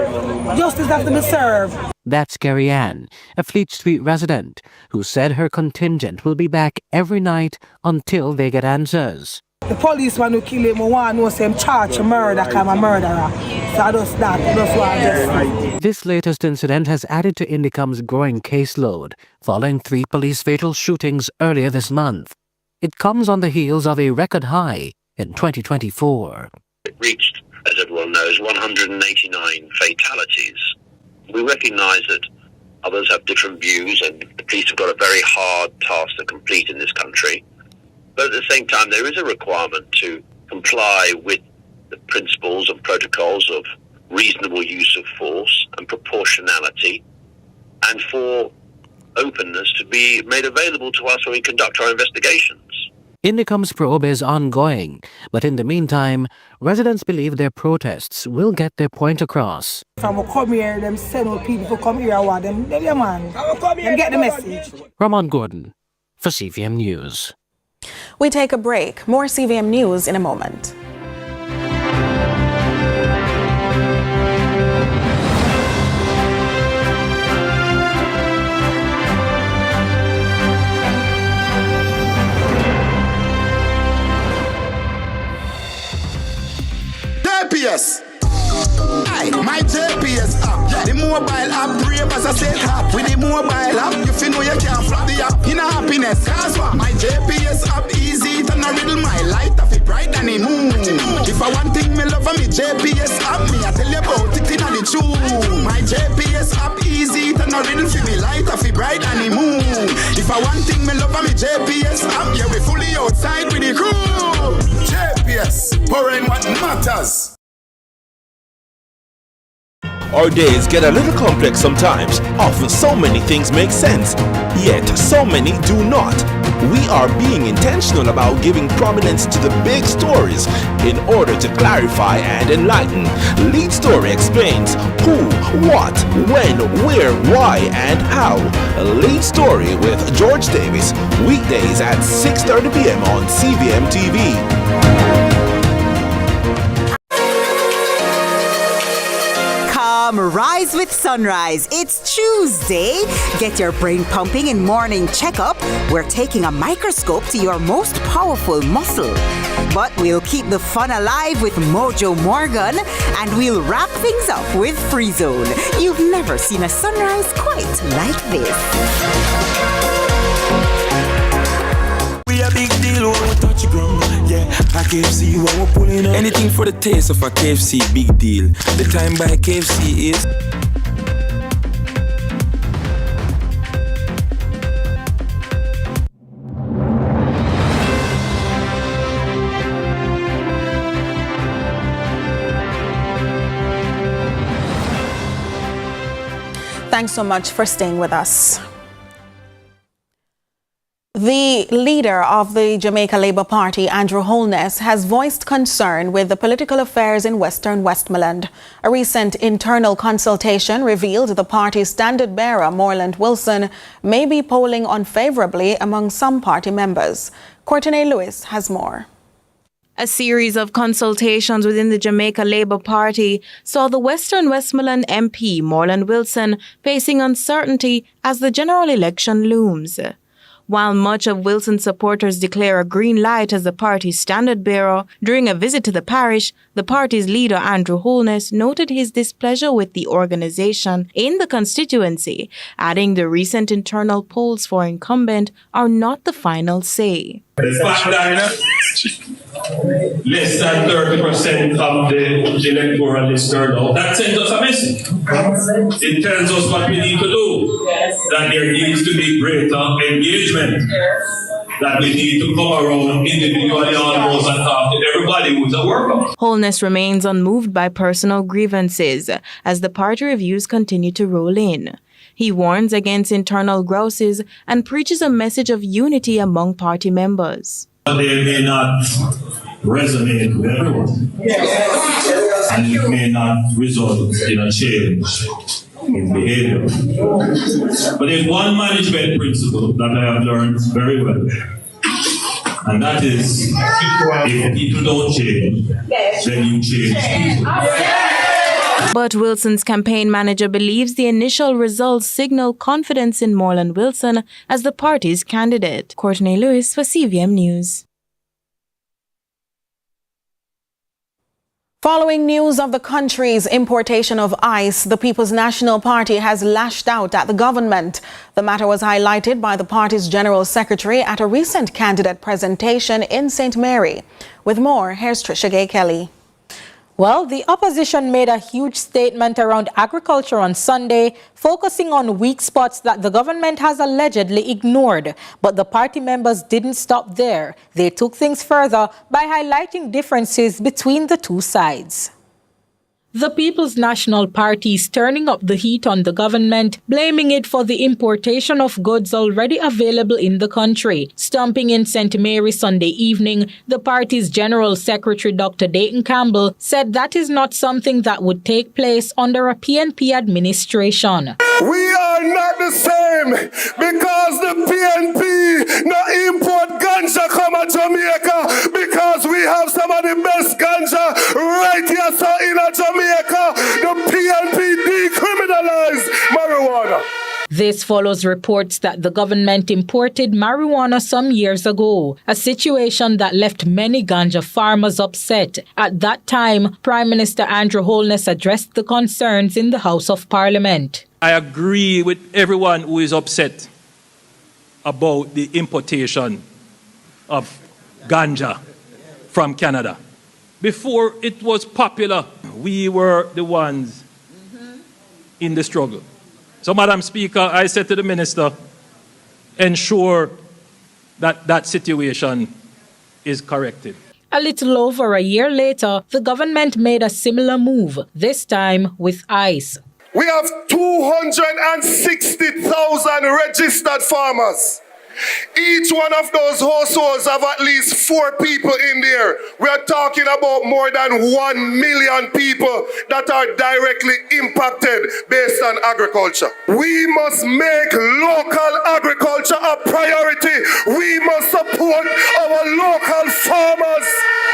Justice has to be served. That's Carrie Ann, a Fleet Street resident, who said her contingent will be back every night until they get answers. The policeman who kill him, I want to know him charge a murder, because I'm a murderer. So that's that. This latest incident has added to Indicom's growing caseload, following 3 police fatal shootings earlier this month. It comes on the heels of a record high in 2024. It reached, as everyone knows, 189 fatalities. We recognise that others have different views, and the police have got a very hard task to complete in this country. But at the same time, there is a requirement to comply with the principles and protocols of reasonable use of force and proportionality, and for openness to be made available to us when we conduct our investigations. Indicom's probe is ongoing, but in the meantime, residents believe their protests will get their point across. If I come here, them send out people to come here, I want them, yeah, man. Them get the message. Ramon Gordon for CVM News. We take a break. More CVM News in a moment. JPS. Aye, my JPS app. Yeah. The mobile app brave as I said hot. With the mobile app, you feel know you can't flop the app in a happiness. Cause what? My JPS app easy to no riddle my light of it bright than the moon. If I want thing me love me JPS app, me I tell you about it in the tune. My JPS app easy to no riddle for me light of it bright than the moon. If I want thing me love me JPS app, yeah we fully outside with the crew. JPS, pouring what matters. Our days get a little complex sometimes. Often so many things make sense, yet so many do not. We are being intentional about giving prominence to the big stories in order to clarify and enlighten. Lead Story explains who, what, when, where, why, and how. Lead Story with George Davis, weekdays at 6:30 p.m. on CVM TV. Rise with Sunrise. It's Tuesday. Get your brain pumping in morning checkup. We're taking a microscope to your most powerful muscle. But we'll keep the fun alive with Mojo Morgan, and we'll wrap things up with Free Zone. You've never seen a sunrise quite like this. We a big deal when we touch ground. Yeah, a KFC when we're pulling up. Anything for the taste of a KFC, big deal. The time by KFC is. Thanks so much for staying with us. The leader of the Jamaica Labour Party, Andrew Holness, has voiced concern with the political affairs in Western Westmoreland. A recent internal consultation revealed the party's standard-bearer, Moreland Wilson, may be polling unfavorably among some party members. Courtney Lewis has more. A series of consultations within the Jamaica Labour Party saw the Western Westmoreland MP, Moreland Wilson, facing uncertainty as the general election looms. While much of Wilson's supporters declare a green light as the party's standard-bearer, during a visit to the parish, the party's leader, Andrew Holness, noted his displeasure with the organisation in the constituency, adding the recent internal polls for incumbent are not the final say. The fact that less than 30% of the electoral is turned out, that sends us a message. It tells us what we need to do, that there needs to be greater engagement. that we need to come around individually almost and talk to everybody who's a worker. Holness remains unmoved by personal grievances as the party reviews continue to roll in. He warns against internal grouses and preaches a message of unity among party members. They may not resonate with everyone, and it may not result in a change in behavior. But there's one management principle that I have learned very well, and that is, if people don't change, then you change people. But Wilson's campaign manager believes the initial results signal confidence in Morland Wilson as the party's candidate. Courtney Lewis for CVM News. Following news of the country's importation of ice, the People's National Party has lashed out at the government. The matter was highlighted by the party's General Secretary at a recent candidate presentation in St. Mary. With more, here's Trisha Gay Kelly. Well, the opposition made a huge statement around agriculture on Sunday, focusing on weak spots that the government has allegedly ignored. But the party members didn't stop there. They took things further by highlighting differences between the two sides. The People's National Party is turning up the heat on the government, blaming it for the importation of goods already available in the country. Stomping in St. Mary Sunday evening, the party's General Secretary Dr. Dayton Campbell said that is not something that would take place under a PNP administration. We are not the same because the PNP no import ganja come to Jamaica because we have some of the best ganja right here so in Jamaica. The PNP decriminalized marijuana. This follows reports that the government imported marijuana some years ago, a situation that left many ganja farmers upset. At that time, Prime Minister Andrew Holness addressed the concerns in the House of Parliament. I agree with everyone who is upset about the importation of ganja from Canada. Before it was popular, we were the ones in the struggle. So, Madam Speaker, I said to the Minister, ensure that that situation is corrected. A little over a year later, the government made a similar move, this time with ice. We have 260,000 registered farmers. Each one of those households have at least 4 people in there. We are talking about more than 1 million people that are directly impacted based on agriculture. We must make local agriculture a priority. We must support our local farmers.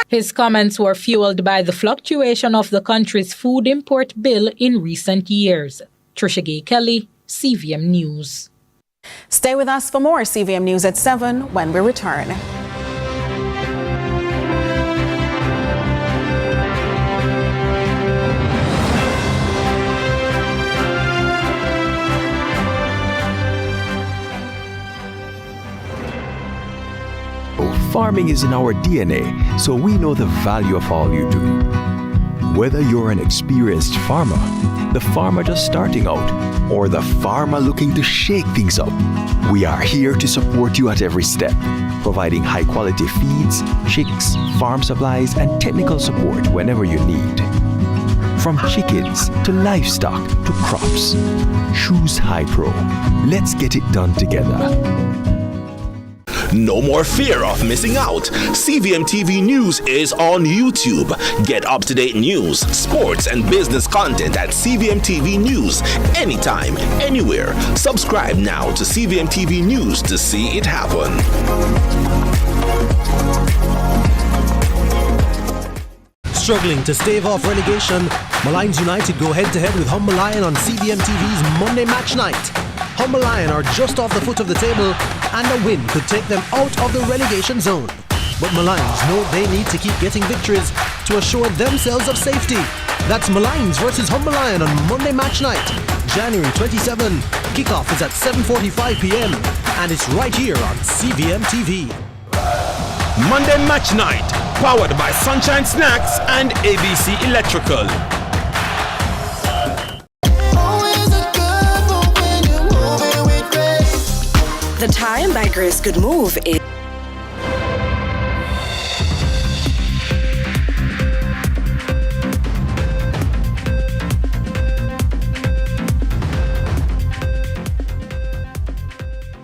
His comments were fueled by the fluctuation of the country's food import bill in recent years. Trisha Gay Kelly, CVM News. Stay with us for more CVM News at 7 when we return. Farming is in our DNA, so we know the value of all you do. Whether you're an experienced farmer, the farmer just starting out, or the farmer looking to shake things up, we are here to support you at every step, providing high-quality feeds, chicks, farm supplies, and technical support whenever you need. From chickens to livestock to crops, choose High-Pro. Let's get it done together. No more fear of missing out. CVM TV News is on YouTube. Get up-to-date news, sports, and business content at CVM TV News anytime, anywhere. Subscribe now to CVM TV News to see it happen. Struggling to stave off relegation, Malines United go head-to-head with Humber Lion on CVM TV's Monday match night. Humber Lion are just off the foot of the table, and a win could take them out of the relegation zone. But Malines know they need to keep getting victories to assure themselves of safety. That's Malines versus Humber Lion on Monday match night, January 27. Kickoff is at 7:45 p.m. and it's right here on CVM TV. Monday match night, powered by Sunshine Snacks and ABC Electrical. The time by Grace Good Move is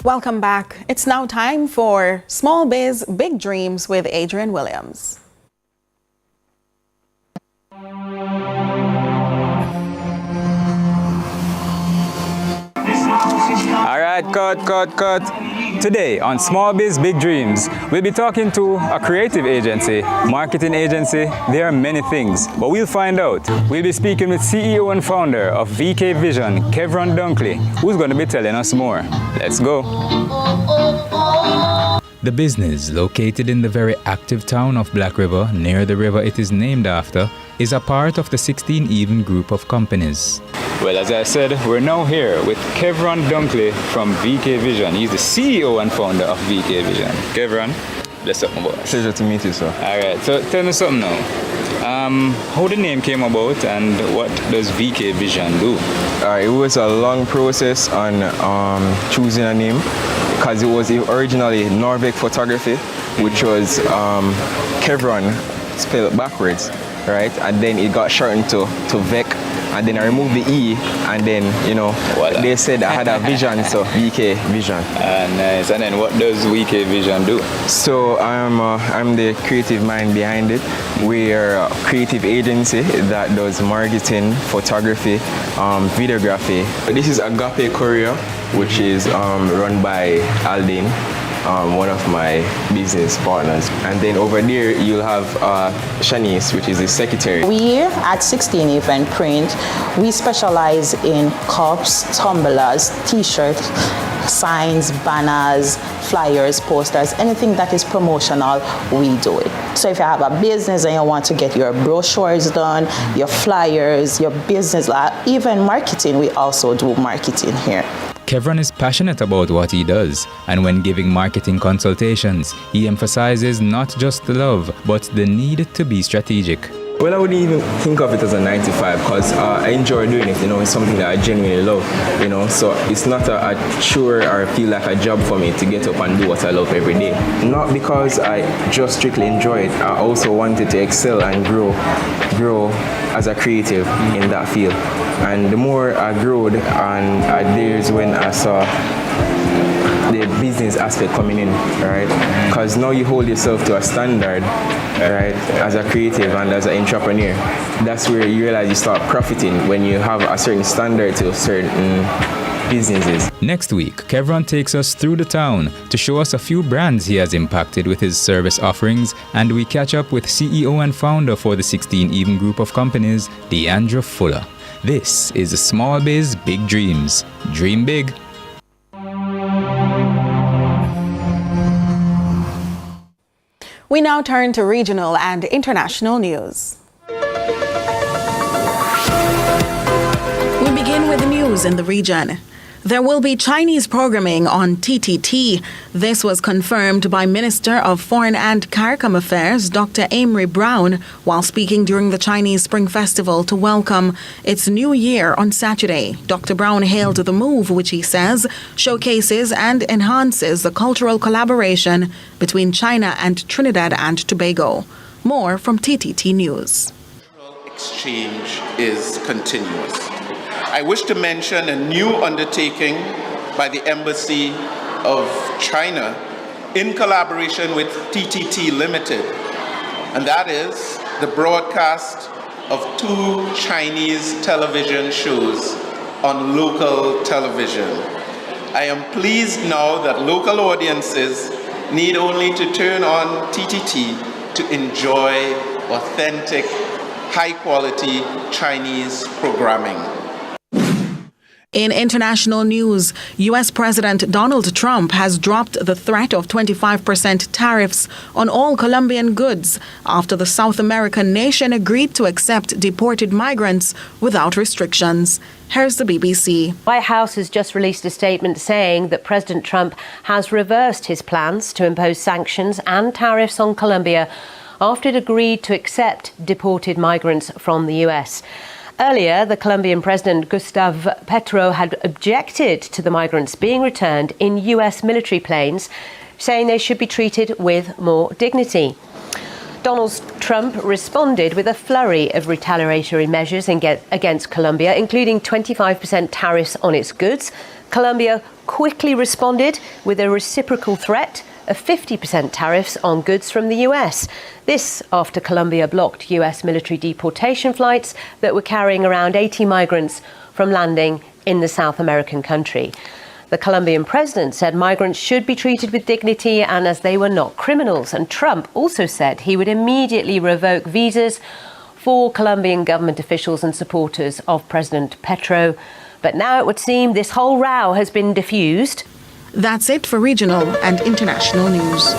Welcome back. It's now time for Small Biz, Big Dreams with Adrian Williams. All right, cut. Today on Small Biz, Big Dreams, we'll be talking to a creative agency, marketing agency. There are many things, but we'll find out. We'll be speaking with CEO and founder of VK Vision, Kevron Dunkley, who's going to be telling us more. Let's go. The business, located in the very active town of Black River, near the river it is named after, is a part of the 16 Even group of companies. Well, as I said, we're now here with Kevron Dunkley from VK Vision. He's the CEO and founder of VK Vision. Kevron, bless up, my boy. Pleasure to meet you, sir. All right, so tell me something now. How the name came about and what does VK Vision do? It was a long process on choosing a name because it was originally Norvik Photography, which was Kevron spelled backwards, right? And then it got shortened to Vec. And then I removed the E, and then, they said I had a vision, so VK Vision. Nice. And then what does VK Vision do? So I'm the creative mind behind it. We're a creative agency that does marketing, photography, videography. This is Agape Korea, which is run by Aldin. One of my business partners. And then over there, you'll have Shanice, which is the secretary. We at 16 Event Print, we specialize in cups, tumblers, t-shirts, signs, banners, flyers, posters, anything that is promotional, we do it. So if you have a business and you want to get your brochures done, your flyers, your business, even marketing, we also do marketing here. Kevron is passionate about what he does, and when giving marketing consultations, he emphasizes not just the love, but the need to be strategic. Well, I wouldn't even think of it as a 9 to 5 because I enjoy doing it, it's something that I genuinely love, so it's not a chore or feel like a job for me to get up and do what I love every day. Not because I just strictly enjoy it, I also wanted to excel and grow as a creative in that field. And the more I grew, and there's when I saw the business aspect coming in, right? Because now you hold yourself to a standard, right? As a creative and as an entrepreneur, that's where you realize you start profiting when you have a certain standard to certain businesses. Next week, Kevron takes us through the town to show us a few brands he has impacted with his service offerings, and we catch up with CEO and founder for the 16 Even group of companies, Deandra Fuller. This is Small Biz, Big Dreams. Dream big. We now turn to regional and international news. We begin with the news in the region. There will be Chinese programming on TTT. This was confirmed by Minister of Foreign and CARICOM Affairs, Dr. Amory Brown, while speaking during the Chinese Spring Festival to welcome its new year on Saturday. Dr. Brown hailed the move, which he says showcases and enhances the cultural collaboration between China and Trinidad and Tobago. More from TTT News. Exchange is continuous. I wish to mention a new undertaking by the Embassy of China in collaboration with TTT Limited, and that is the broadcast of 2 Chinese television shows on local television. I am pleased now that local audiences need only to turn on TTT to enjoy authentic, high-quality Chinese programming. In international news, U.S. President Donald Trump has dropped the threat of 25% tariffs on all Colombian goods after the South American nation agreed to accept deported migrants without restrictions. Here's the BBC. White House has just released a statement saying that President Trump has reversed his plans to impose sanctions and tariffs on Colombia after it agreed to accept deported migrants from the U.S. Earlier, the Colombian President Gustavo Petro had objected to the migrants being returned in U.S. military planes, saying they should be treated with more dignity. Donald Trump responded with a flurry of retaliatory measures against Colombia, including 25% tariffs on its goods. Colombia quickly responded with a reciprocal threat of 50% tariffs on goods from the US. This after Colombia blocked US military deportation flights that were carrying around 80 migrants from landing in the South American country. The Colombian president said migrants should be treated with dignity and as they were not criminals. And Trump also said he would immediately revoke visas for Colombian government officials and supporters of President Petro. But now it would seem this whole row has been diffused. That's it for regional and international news.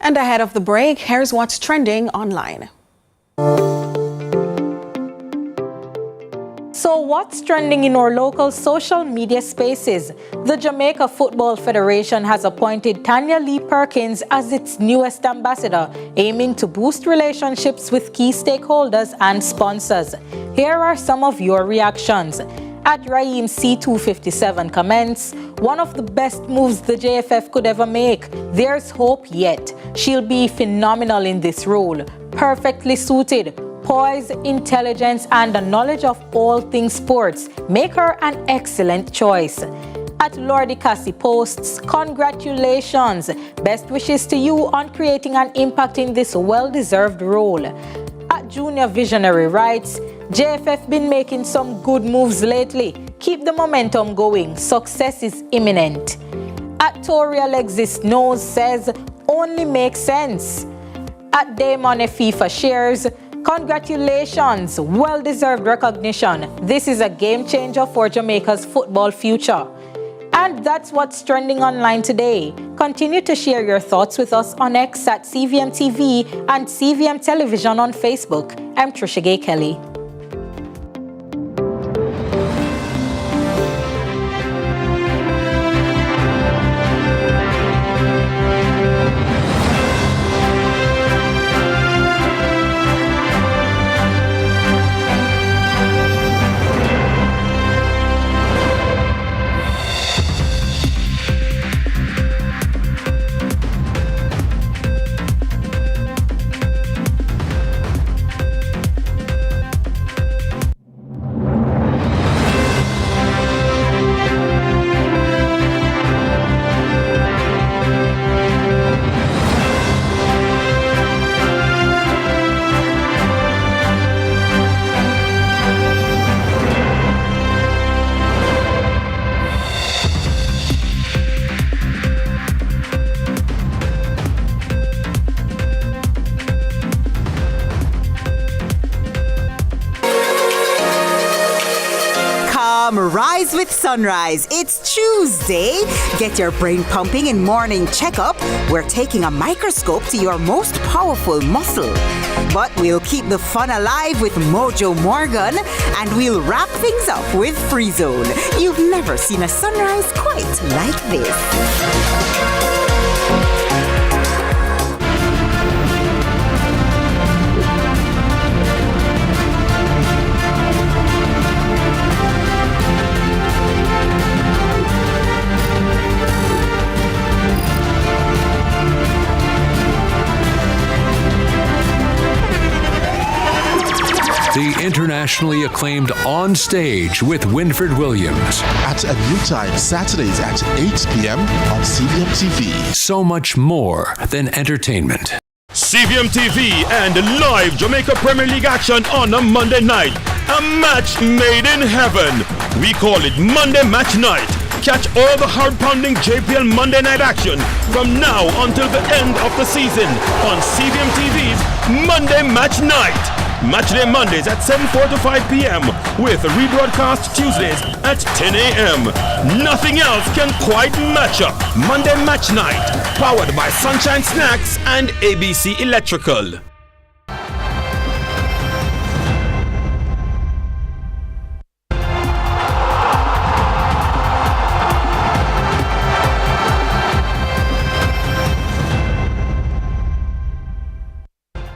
And ahead of the break, here's what's trending online. So what's trending in our local social media spaces? The Jamaica Football Federation has appointed Tanya Lee Perkins as its newest ambassador, aiming to boost relationships with key stakeholders and sponsors. Here are some of your reactions. At Raheem C257 comments, one of the best moves the JFF could ever make. There's hope yet. She'll be phenomenal in this role. Perfectly suited. Poise, intelligence, and a knowledge of all things sports make her an excellent choice. At Lordy Cassie posts, congratulations. Best wishes to you on creating an impact in this well-deserved role. At Junior Visionary writes, JFF been making some good moves lately. Keep the momentum going. Success is imminent. At Toriel Exist Knows says, only makes sense. At Damon FIFA shares, congratulations, well-deserved recognition. This is a game changer for Jamaica's football future. And that's what's trending online today. Continue to share your thoughts with us on X at CVM TV and CVM Television on Facebook. I'm Trisha Gay Kelly. Rise with Sunrise. It's Tuesday. Get your brain pumping in morning checkup. We're taking a microscope to your most powerful muscle. But we'll keep the fun alive with Mojo Morgan, and we'll wrap things up with Free Zone. You've never seen a sunrise quite like this. The internationally acclaimed On Stage with Winfred Williams. At a new time, Saturdays at 8 p.m. on CVM TV. So much more than entertainment. CVM TV and live Jamaica Premier League action on a Monday night. A match made in heaven. We call it Monday Match Night. Catch all the hard-pounding JPL Monday night action from now until the end of the season on CVM TV's Monday Match Night. Matchday Mondays at 7:45 to 5 p.m. with rebroadcast Tuesdays at 10 a.m. Nothing else can quite match up. Monday Match Night, powered by Sunshine Snacks and ABC Electrical.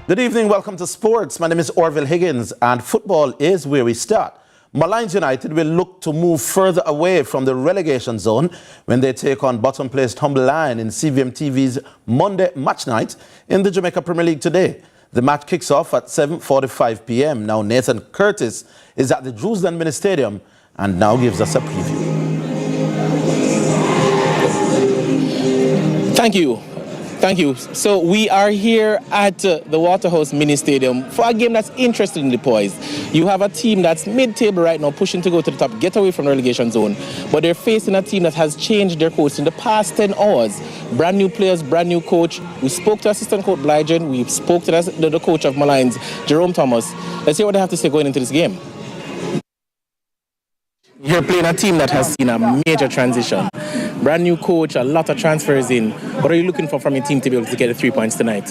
Good evening, welcome to sports. My name is Orville Higgins, and football is where we start. Malines United will look to move further away from the relegation zone when they take on bottom-placed Humble Lion in CVM TV's Monday Match Night in the Jamaica Premier League today. The match kicks off at 7:45 p.m. Now Nathan Curtis is at the Jerusalem Mini Stadium and now gives us a preview. Thank you. So we are here at the Waterhouse Mini Stadium for a game that's interesting in the boys. You have a team that's mid-table right now, pushing to go to the top, get away from the relegation zone. But they're facing a team that has changed their coach in the past 10 hours. Brand new players, brand new coach. We spoke to assistant coach Blygen. We spoke to the coach of Malines, Jerome Thomas. Let's hear what they have to say going into this game. You're playing a team that has seen a major transition. Brand new coach, a lot of transfers in. What are you looking for from your team to be able to get the 3 points tonight?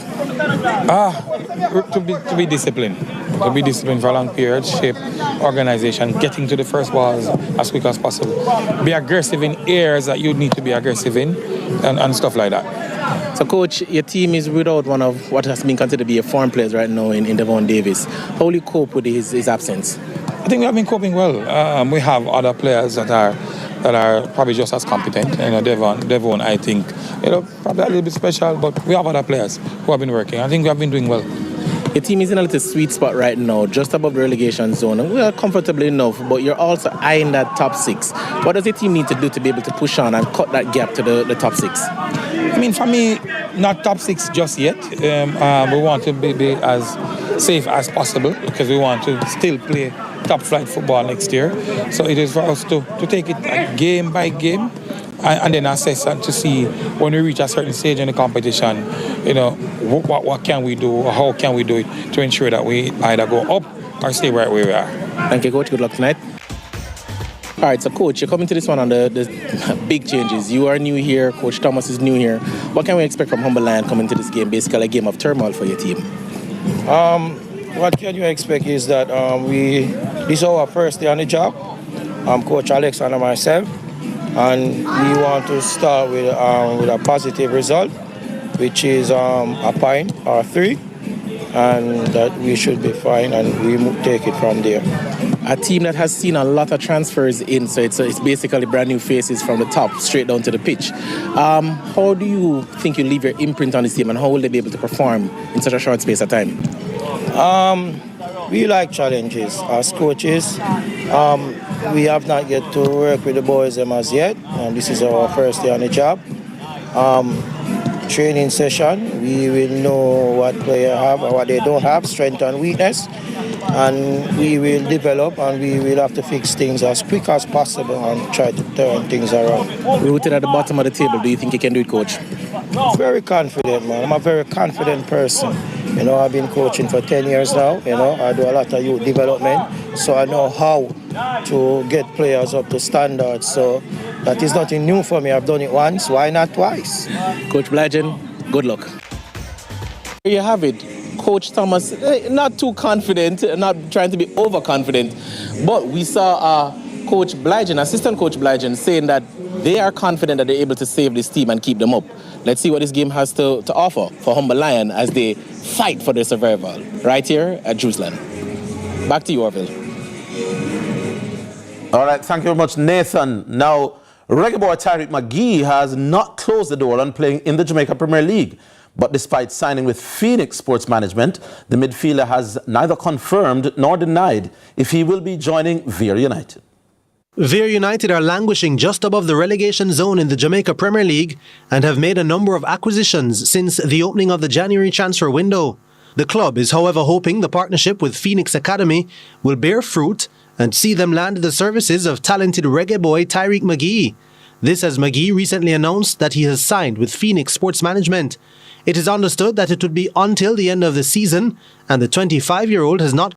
To be disciplined. To be disciplined for a long period, shape organization, getting to the first balls as quick as possible. Be aggressive in areas that you need to be aggressive in and stuff like that. So, Coach, your team is without one of what has been considered to be a foreign players right now in Devon Davis. How will you cope with his absence? I think we have been coping well. We have other players that are probably just as competent. You know, Devon, I think, probably a little bit special, but we have other players who have been working. I think we have been doing well. Your team is in a little sweet spot right now, just above the relegation zone. And we are comfortably enough, but you're also eyeing that top 6. What does the team need to do to be able to push on and cut that gap to the top 6? I mean, for me, not top 6 just yet. We want to be as safe as possible because we want to still play top flight football next year. So it is for us to take it game by game and then assess and to see when we reach a certain stage in the competition, what can we do or how can we do it to ensure that we either go up or stay right where we are. Thank you, Coach. Good luck tonight. All right, so Coach, you're coming to this one on the big changes. You are new here. Coach Thomas is new here. What can we expect from Humble Lion coming to this game? Basically a game of turmoil for your team. What can you expect is that this is our first day on the job. Coach Alex and myself, and we want to start with a positive result, which is a point or 3, and that we should be fine, and we take it from there. A team that has seen a lot of transfers in, so it's basically brand new faces from the top straight down to the pitch. How do you think you leave your imprint on this team, and how will they be able to perform in such a short space of time? We like challenges as coaches. We have not yet to work with the boys as yet. This is our first day on the job. Training session, we will know what players have or what they don't have, strength and weakness, and we will develop and we will have to fix things as quick as possible and try to turn things around. Rooted at the bottom of the table, do you think you can do it, Coach? Very confident, man. I'm a very confident person. I've been coaching for 10 years now. I do a lot of youth development, so I know how to get players up to standards. So that is nothing new for me. I've done it once, why not twice? Coach Blygen, good luck. There you have it. Coach Thomas, not too confident, not trying to be overconfident, but we saw Coach Blygen, Assistant Coach Blygen, saying that they are confident that they're able to save this team and keep them up. Let's see what this game has to offer for Humble Lion as they fight for their survival right here at Jerusalem. Back to you, Orville. All right, thank you very much, Nathan. Now, reggae boy Tyreek McGee has not closed the door on playing in the Jamaica Premier League. But despite signing with Phoenix Sports Management, the midfielder has neither confirmed nor denied if he will be joining Vere United. Vere United are languishing just above the relegation zone in the Jamaica Premier League and have made a number of acquisitions since the opening of the January transfer window. The club is, however, hoping the partnership with Phoenix Academy will bear fruit and see them land the services of talented reggae boy Tyreek McGee. This as McGee recently announced that he has signed with Phoenix Sports Management. It is understood that it would be until the end of the season, and the 25-year-old has not